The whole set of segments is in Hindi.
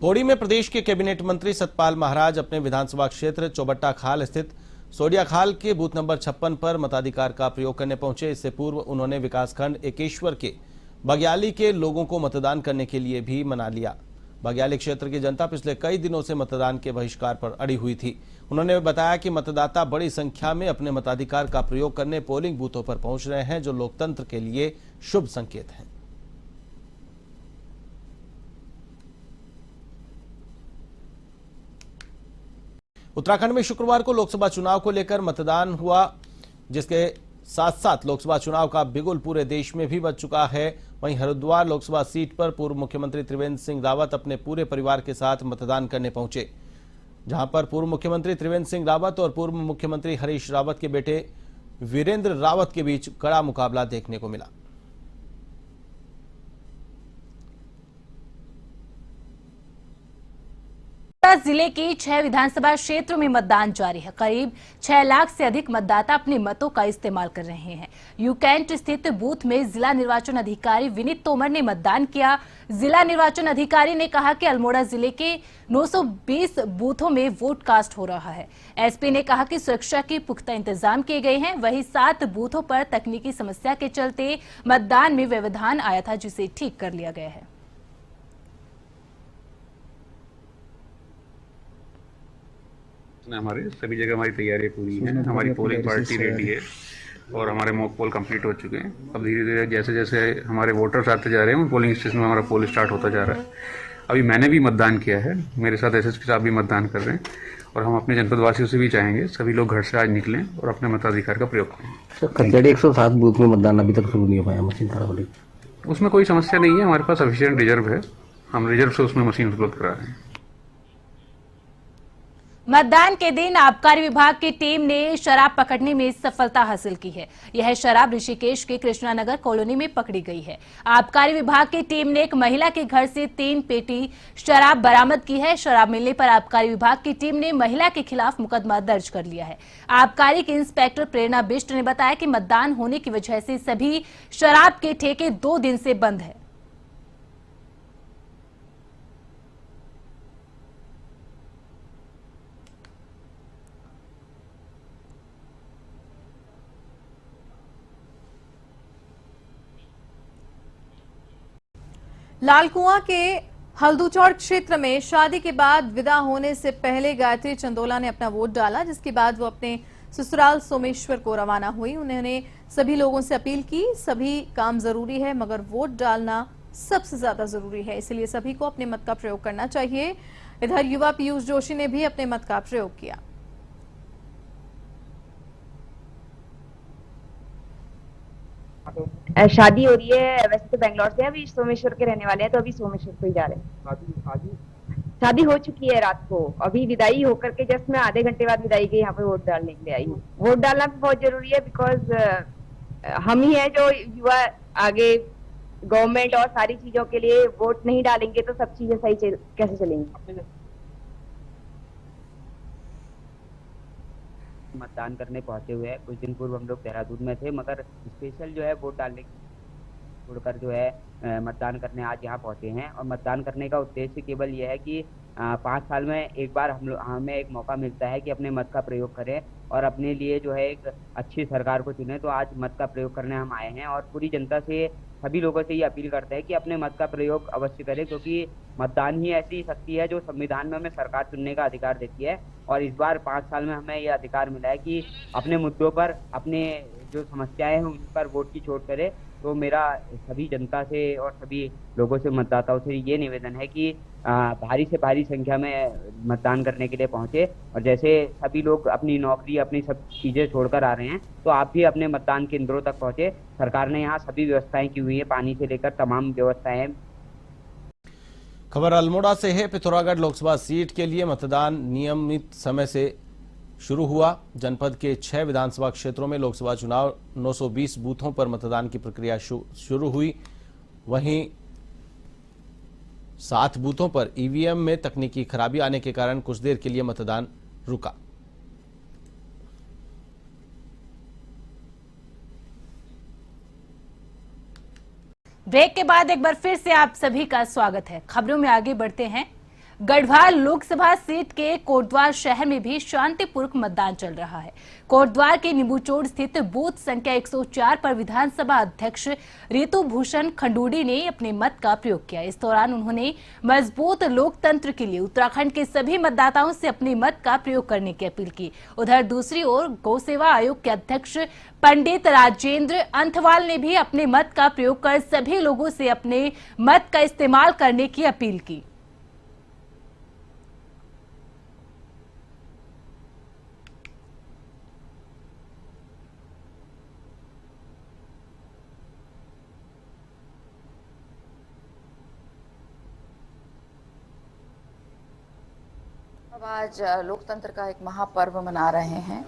पौड़ी में प्रदेश के कैबिनेट मंत्री सतपाल महाराज अपने विधानसभा क्षेत्र चौबट्टा खाल स्थित सोडिया खाल के बूथ नंबर 56 पर मताधिकार का प्रयोग करने पहुंचे। इससे पूर्व उन्होंने विकासखंड एकेश्वर के बग्याली के लोगों को मतदान करने के लिए भी मना लिया। बग्याली क्षेत्र की जनता पिछले कई दिनों से मतदान के बहिष्कार पर अड़ी हुई थी। उन्होंने बताया कि मतदाता बड़ी संख्या में अपने मताधिकार का प्रयोग करने पोलिंग बूथों पर पहुंच रहे हैं, जो लोकतंत्र के लिए शुभ संकेत है। उत्तराखंड में शुक्रवार को लोकसभा चुनाव को लेकर मतदान हुआ, जिसके साथ साथ लोकसभा चुनाव का बिगुल पूरे देश में भी बज चुका है। वहीं हरिद्वार लोकसभा सीट पर पूर्व मुख्यमंत्री त्रिवेंद्र सिंह रावत अपने पूरे परिवार के साथ मतदान करने पहुंचे, जहां पर पूर्व मुख्यमंत्री त्रिवेंद्र सिंह रावत और पूर्व मुख्यमंत्री हरीश रावत के बेटे वीरेंद्र रावत के बीच कड़ा मुकाबला देखने को मिला। जिले के 6 विधानसभा क्षेत्रों में मतदान जारी है। करीब 6 लाख से अधिक मतदाता अपने मतों का इस्तेमाल कर रहे हैं। यू कैंट स्थित बूथ में जिला निर्वाचन अधिकारी विनीत तोमर ने मतदान किया। जिला निर्वाचन अधिकारी ने कहा कि अल्मोड़ा जिले के 920 बूथों में वोट कास्ट हो रहा है। एसपी ने कहा कि सुरक्षा के पुख्ता इंतजाम किए गए हैं। वहीं 7 बूथों पर तकनीकी समस्या के चलते मतदान में व्यवधान आया था, जिसे ठीक कर लिया गया है। हमारे सभी जगह हमारी तैयारी पूरी है। हमारी पोलिंग पार्टी रेडी है और हमारे मॉक पोल कंप्लीट हो चुके हैं। अब धीरे धीरे जैसे जैसे हमारे वोटर्स आते जा रहे हैं, पोलिंग स्टेशन में हमारा पोल स्टार्ट होता जा रहा है। अभी मैंने भी मतदान किया है, मेरे साथ एसएसपी साहब भी मतदान कर रहे हैं और हम अपने जनपद वासियों से भी चाहेंगे सभी लोग घर से आज निकलें और अपने मताधिकार का प्रयोग करें। खंडेड़ी 107 बूथ में मतदान अभी तक शुरू नहीं हो पाया, मशीन खराब हो रही। उसमें कोई समस्या नहीं है, हमारे पास सफिशिएंट रिजर्व है, हम रिजर्व से उसमें मशीन उपलब्ध करा रहे हैं। मतदान के दिन आबकारी विभाग की टीम ने शराब पकड़ने में सफलता हासिल की है। यह शराब ऋषिकेश के कृष्णानगर कॉलोनी में पकड़ी गई है। आबकारी विभाग की टीम ने एक महिला के घर से 3 पेटी शराब बरामद की है। शराब मिलने पर आबकारी विभाग की टीम ने महिला के खिलाफ मुकदमा दर्ज कर लिया है। आबकारी के इंस्पेक्टर प्रेरणा बिष्ट ने बताया कि मतदान होने की वजह से सभी शराब के ठेके 2 दिन से बंद है। लालकुआं के हल्दूचौड़ क्षेत्र में शादी के बाद विदा होने से पहले गायत्री चंदोला ने अपना वोट डाला, जिसके बाद वो अपने ससुराल सोमेश्वर को रवाना हुई। उन्होंने सभी लोगों से अपील की, सभी काम जरूरी है मगर वोट डालना सबसे ज्यादा जरूरी है, इसलिए सभी को अपने मत का प्रयोग करना चाहिए। इधर युवा पीयूष जोशी ने भी अपने मत का प्रयोग किया। शादी हो रही है, वैसे तो बेंगलोर से, अभी सोमेश्वर के रहने वाले हैं, तो अभी सोमेश्वर को ही जा रहे हैं। शादी हो चुकी है रात को, अभी विदाई होकर के जस्ट मैं आधे घंटे बाद विदाई के यहाँ पे वोट डालने के लिए आई हूँ। वोट डालना भी बहुत जरूरी है, बिकॉज हम ही है जो युवा आगे गवर्नमेंट और सारी चीजों के लिए वोट नहीं डालेंगे तो सब चीजें सही कैसे चलेंगी। मतदान करने पहुंचे हुए हैं। कुछ दिन पूर्व हम लोग देहरादून में थे, मगर स्पेशल जो है वोट डालने छोड़कर जो है मतदान करने आज यहाँ पहुंचे हैं। और मतदान करने का उद्देश्य केवल ये है कि 5 साल में एक बार हमें एक मौका मिलता है कि अपने मत का प्रयोग करें और अपने लिए जो है एक अच्छी सरकार को चुने। तो आज मत का प्रयोग करने हम आए हैं और पूरी जनता से, सभी लोगों से ये अपील करते हैं कि अपने मत का प्रयोग अवश्य करें, क्योंकि मतदान ही ऐसी शक्ति है जो संविधान में हमें सरकार चुनने का अधिकार देती है। और इस बार 5 साल में हमें यह अधिकार मिला है कि अपने मुद्दों पर, अपने जो समस्याएं हैं उन पर वोट की छूट करें। तो मेरा सभी जनता से और सभी लोगों से, मतदाताओं से ये निवेदन है कि भारी से भारी संख्या में मतदान करने के लिए पहुंचे। और जैसे सभी लोग अपनी नौकरी, अपनी सब चीजें छोड़कर आ रहे हैं, तो आप भी अपने मतदान केंद्रों तक पहुंचे। सरकार ने यहाँ सभी व्यवस्थाएं की हुई है, पानी से लेकर तमाम व्यवस्थाएं। खबर अल्मोड़ा से है। पिथौरागढ़ लोकसभा सीट के लिए मतदान नियमित समय से शुरू हुआ। जनपद के 6 विधानसभा क्षेत्रों में लोकसभा चुनाव 920 बूथों पर मतदान की प्रक्रिया शुरू हुई। वहीं 7 बूथों पर ईवीएम में तकनीकी खराबी आने के कारण कुछ देर के लिए मतदान रुका। ब्रेक के बाद एक बार फिर से आप सभी का स्वागत है। खबरों में आगे बढ़ते हैं। गढ़वाल लोकसभा सीट के कोटद्वार शहर में भी शांतिपूर्वक मतदान चल रहा है। कोटद्वार के नींबूचोड़ स्थित बूथ संख्या 104 पर विधानसभा अध्यक्ष रितु भूषण खंडूड़ी ने अपने मत का प्रयोग किया। इस दौरान उन्होंने मजबूत लोकतंत्र के लिए उत्तराखंड के सभी मतदाताओं से अपने मत का प्रयोग करने की अपील की। उधर दूसरी ओर गौ सेवा आयोग के अध्यक्ष पंडित राजेंद्र अंथवाल ने भी अपने मत का प्रयोग कर सभी लोगों से अपने मत का इस्तेमाल करने की अपील की। अब आज लोकतंत्र का एक महापर्व मना रहे हैं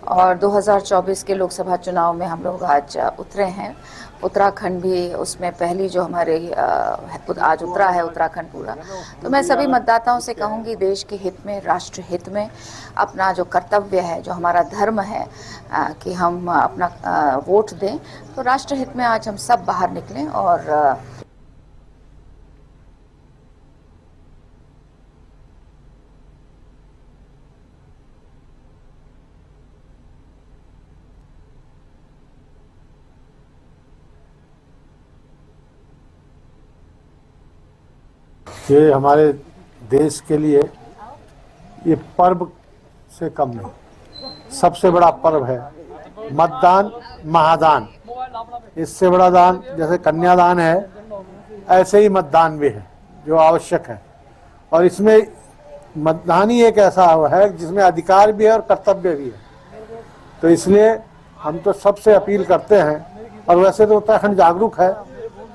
और 2024 के लोकसभा चुनाव में हम लोग आज उतरे हैं। उत्तराखंड भी उसमें पहली जो हमारे आज उतरा है उत्तराखंड पूरा। तो मैं सभी मतदाताओं से कहूंगी देश के हित में, राष्ट्र हित में अपना जो कर्तव्य है, जो हमारा धर्म है कि हम अपना वोट दें। तो राष्ट्र हित में आज हम सब बाहर निकलें और ये हमारे देश के लिए ये पर्व से कम नहीं, सबसे बड़ा पर्व है। मतदान महादान, इससे बड़ा दान जैसे कन्यादान है, ऐसे ही मतदान भी है जो आवश्यक है। और इसमें मतदान ही एक ऐसा है जिसमें अधिकार भी है और कर्तव्य भी है। तो इसलिए हम तो सबसे अपील करते हैं। और वैसे तो उत्तराखंड जागरूक है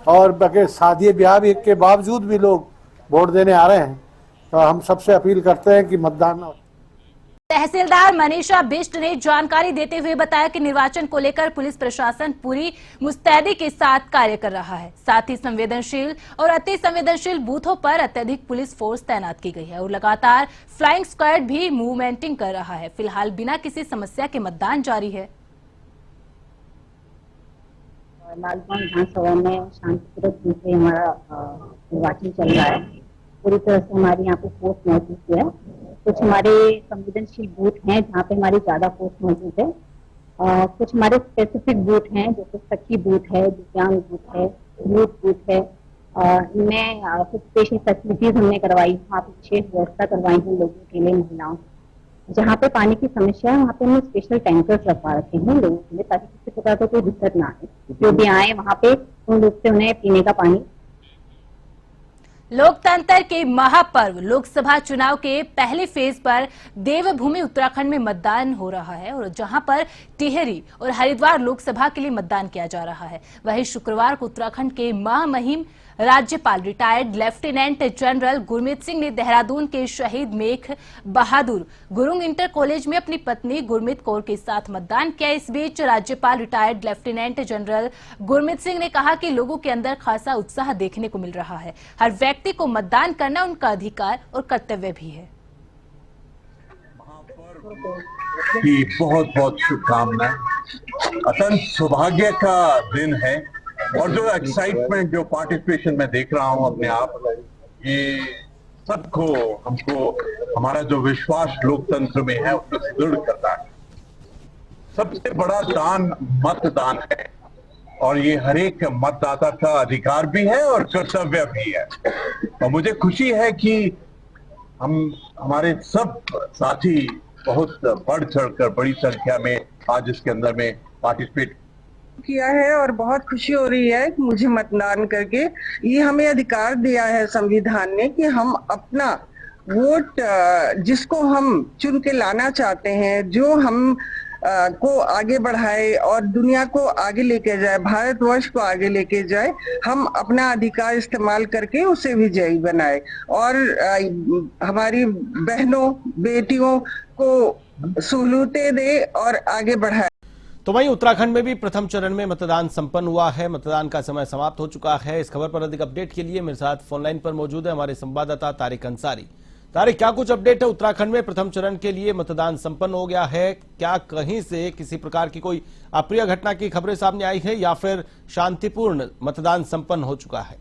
और बल्कि शादी ब्याह भी के बावजूद भी लोग वोट देने आ रहे हैं। तो हम सबसे अपील करते हैं कि मतदान। तहसीलदार मनीषा बिष्ट ने जानकारी देते हुए बताया कि निर्वाचन को लेकर पुलिस प्रशासन पूरी मुस्तैदी के साथ कार्य कर रहा है। साथ ही संवेदनशील और अति संवेदनशील बूथों पर अत्यधिक पुलिस फोर्स तैनात की गई है और लगातार फ्लाइंग स्क्वाड भी मूवमेंटिंग कर रहा है। फिलहाल बिना किसी समस्या के मतदान जारी है। लालगंज विधानसभा में शांतिपूर्वक रूप से हमारा निर्वाचन चल रहा है। पूरी तरह से हमारे यहाँ पे फोर्स मौजूद है। कुछ हमारे संवेदनशील बूथ हैं जहाँ पे हमारी ज्यादा फोर्स मौजूद है। कुछ हमारे स्पेसिफिक बूथ हैं जैसे सखी बूथ है, दिव्यांग बूथ है, यूथ बूथ है। इनमें कुछ स्पेशल फैसिलिटीज हमने करवाई, वहाँ पे विशेष व्यवस्था करवाई है लोगों के लिए, महिलाओं। जहाँ पे पानी की समस्या है वहाँ पे हमने स्पेशल टैंकर्स रखवा रखे हैं लोगों के लिए, ताकि किसी प्रकार का कोई दिक्कत ना आए। जो भी आए वहाँ पे उन लोग से उन्हें पीने का पानी। लोकतंत्र के महापर्व लोकसभा चुनाव के पहले फेज पर देवभूमि उत्तराखंड में मतदान हो रहा है और जहां पर टिहरी और हरिद्वार लोकसभा के लिए मतदान किया जा रहा है। वहीं शुक्रवार को उत्तराखंड के महामहिम राज्यपाल retired lieutenant general Gurmeet Singh ने देहरादून के शहीद मेघ बहादुर गुरुंग इंटर कॉलेज में अपनी पत्नी गुरमीत कौर के साथ मतदान किया। इस बीच राज्यपाल retired lieutenant general Gurmeet Singh ने कहा कि लोगों के अंदर खासा उत्साह देखने को मिल रहा है। हर व्यक्ति को मतदान करना उनका अधिकार और कर्तव्य भी है। की बहुत बहुत शुभकामनाएं। अत्यंत सौभाग्य का दिन है और जो एक्साइटमेंट, जो पार्टिसिपेशन मैं देख रहा हूं अपने आप, ये सबको, हमको हमारा जो विश्वास लोकतंत्र में है उसको सुदृढ़ करता है। सबसे बड़ा दान मतदान है और ये हर एक मतदाता का अधिकार भी है और कर्तव्य भी है। और मुझे खुशी है कि हमारे सब साथी बहुत बढ़ चढ़कर बड़ी संख्या में आज इसके अंदर में पार्टिसिपेट किया है और बहुत खुशी हो रही है कि मुझे मतदान करके ये हमें अधिकार दिया है संविधान ने कि हम अपना वोट जिसको हम चुन के लाना चाहते हैं, जो हम को आगे बढ़ाए और दुनिया को आगे लेके जाए, भारतवर्ष को आगे लेके जाए, हम अपना अधिकार इस्तेमाल करके उसे विजयी बनाए और हमारी बहनों बेटियों को सहूलतें दे और आगे बढ़ाए। तो वहीं उत्तराखंड में भी प्रथम चरण में मतदान संपन्न हुआ है। मतदान का समय समाप्त हो चुका है। इस खबर पर अधिक अपडेट के लिए मेरे साथ फोनलाइन पर मौजूद है हमारे संवाददाता तारिक अंसारी। तारिक, क्या कुछ अपडेट है? उत्तराखंड में प्रथम चरण के लिए मतदान संपन्न हो गया है। क्या कहीं से किसी प्रकार की कोई अप्रिय घटना की खबरें सामने आई है या फिर शांतिपूर्ण मतदान संपन्न हो चुका है?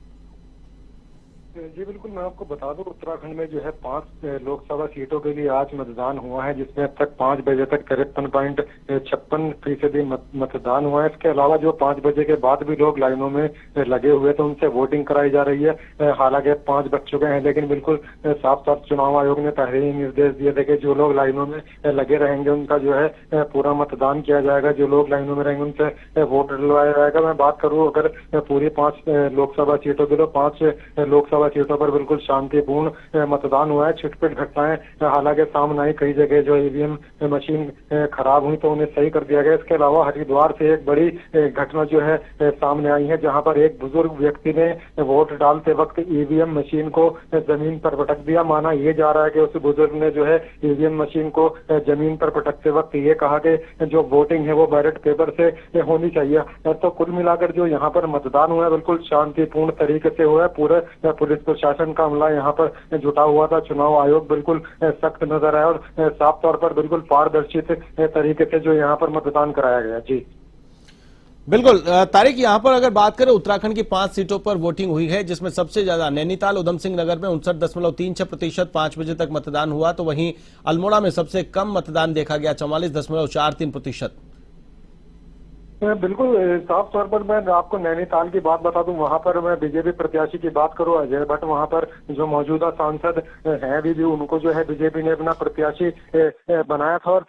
जी बिल्कुल, मैं आपको बता दूं उत्तराखंड में जो है 5 लोकसभा सीटों के लिए आज मतदान हुआ है, जिसमें अब तक 5 बजे तक 53.56% मतदान हुआ है। इसके अलावा जो 5 बजे के बाद भी लोग लाइनों में लगे हुए थे, उनसे वोटिंग कराई जा रही है। हालांकि 5 बज चुके हैं, लेकिन बिल्कुल साफ साफ चुनाव आयोग ने पहले ही निर्देश दिए थे कि जो लोग लाइनों में लगे रहेंगे उनका जो है पूरा मतदान किया जाएगा। जो लोग लाइनों में रहेंगे उनसे वोट डलवाया जाएगा। मैं बात करूँ अगर पूरी 5 लोकसभा सीटों की, तो 5 लोकसभा सीटों पर बिल्कुल शांतिपूर्ण मतदान हुआ है। छिटपुट घटनाएं हालांकि सामने आई, कई जगह जो ईवीएम मशीन खराब हुई तो उन्हें सही कर दिया गया। इसके अलावा हरिद्वार से एक बड़ी घटना जो है सामने आई है, जहां पर एक बुजुर्ग व्यक्ति ने वोट डालते वक्त ईवीएम मशीन को जमीन पर पटक दिया। माना यह जा रहा है कि उस बुजुर्ग ने जो है ईवीएम मशीन को जमीन पर पटकते वक्त ये कहा कि जो वोटिंग है वो बैलेट पेपर से होनी चाहिए। तो कुल मिलाकर जो यहाँ पर मतदान हुआ है बिल्कुल शांतिपूर्ण तरीके से हुआ है। पूरे पुलिस प्रशासन का अमला यहाँ पर जुटा हुआ था। चुनाव आयोग बिल्कुल सख्त नजर आया और साफ तौर पर बिल्कुल पारदर्शी तरीके से जो यहाँ पर मतदान कराया गया। जी बिल्कुल तारिक, यहाँ पर अगर बात करें उत्तराखंड की 5 सीटों पर वोटिंग हुई है, जिसमें सबसे ज्यादा नैनीताल उधम सिंह नगर में 59.36% 5 बजे तक मतदान हुआ, तो वहीं अल्मोड़ा में सबसे कम मतदान देखा गया 44.43%। बिल्कुल साफ तौर पर मैं आपको नैनीताल की बात बता दूं, वहां पर मैं बीजेपी प्रत्याशी की बात करूं अजय भट्ट, वहां पर जो मौजूदा सांसद हैं अभी भी उनको जो है बीजेपी ने अपना प्रत्याशी बनाया था। और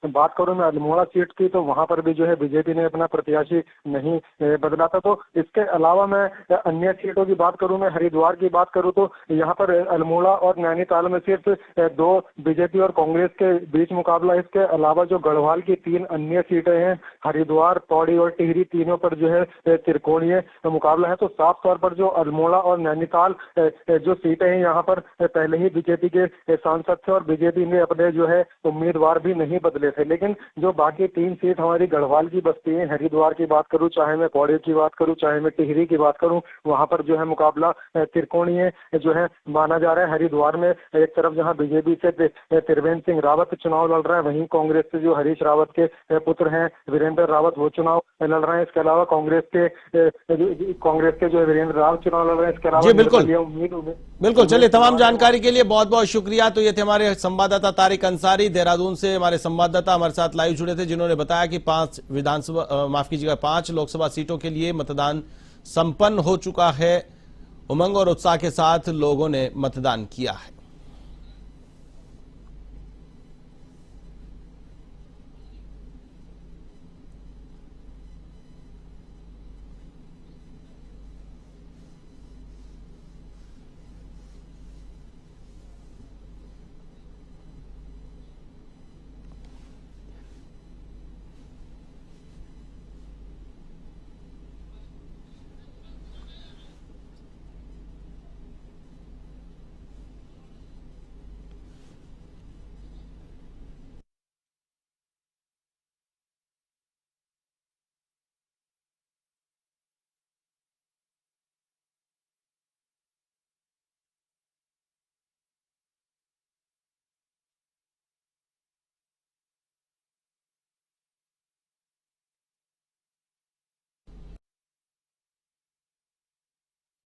बात करूं मैं अल्मोड़ा सीट की, तो वहां पर भी जो है बीजेपी ने अपना प्रत्याशी नहीं बदला था। तो इसके अलावा मैं अन्य सीटों की बात करूं, मैं हरिद्वार की बात करूं, तो यहाँ पर अल्मोड़ा और नैनीताल में सिर्फ 2 बीजेपी और कांग्रेस के बीच मुकाबला। इसके अलावा जो गढ़वाल की 3 अन्य सीटें हैं, हरिद्वार, पौड़ी और टिहरी, तीनों पर जो है त्रिकोणीय मुकाबला है। तो साफ तौर पर जो अल्मोड़ा और नैनीताल जो सीटें हैं यहाँ पर पहले ही बीजेपी के सांसद थे और बीजेपी ने अपने जो है उम्मीदवार भी नहीं बदले थे। लेकिन जो बाकी 3 सीट हमारी गढ़वाल की बस्ती है, हरिद्वार की बात करूं, चाहे मैं पौड़ी की बात करूं, चाहे मैं टिहरी की बात करूं, वहां पर जो है मुकाबला त्रिकोणीय जो है माना जा रहा है। हरिद्वार में एक तरफ जहां बीजेपी से त्रिवेंद्र सिंह रावत चुनाव लड़ रहे हैं, वहीं कांग्रेस से जो हरीश रावत के पुत्र हैं वीरेंद्र रावत वो चुनाव लड़ रहे हैं। इसके अलावा कांग्रेस के जो वीरेंद्र रावत चुनाव लड़ रहे हैं। इसके अलावा बिल्कुल चलिए, तमाम जानकारी के लिए बहुत बहुत शुक्रिया। तो ये थे हमारे संवाददाता तारिक अंसारी, देहरादून से हमारे संवाददाता हमारे साथ लाइव जुड़े थे, जिन्होंने बताया कि 5 लोकसभा सीटों के लिए मतदान संपन्न हो चुका है। उमंग और उत्साह के साथ लोगों ने मतदान किया है।